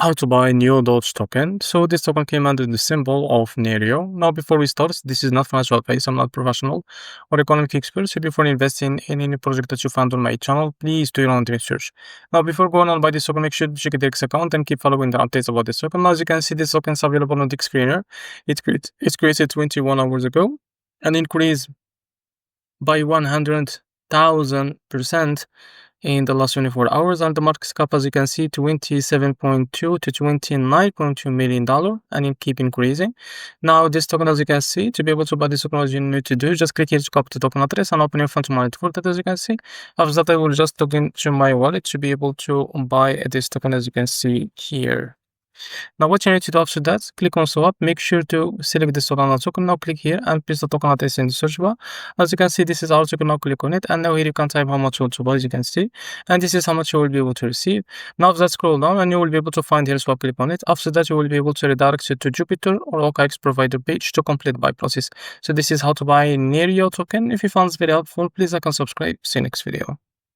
how to buy new Doge token. So this token came under the symbol of NERIO. Now before we start, this is not financial advice. I'm not professional or economic expert. So before investing in any project that you find on my channel, please do your own research. Now before going on buy this token, make sure to check the X account and keep following the updates about this token. Now as you can see, this token is available on the screener. It's created 21 hours ago and increased by 100,000% in the last 24 hours, and the market cap, as you can see, $27.2 to $29.2 million, and it keep increasing. Now this token, as you can see, to be able to buy this token, what you need to do, just click here to copy the token address and open your phone to monitor that, as you can see. After that, I will just log into my wallet to be able to buy this token, as you can see here. Now what you need to do after that, click on swap, make sure to select the Solana token. Now click here and paste the token address in the search bar. As you can see, this is our token. Now click on it, and now here you can type how much you want to buy, as you can see, and this is how much you will be able to receive. Now after that, scroll down and you will be able to find here swap, click on it. After that, you will be able to redirect it to Jupiter or OKX provider page to complete buy process. So this is how to buy NERIO token. If you found this very helpful, please like and subscribe. See you next video.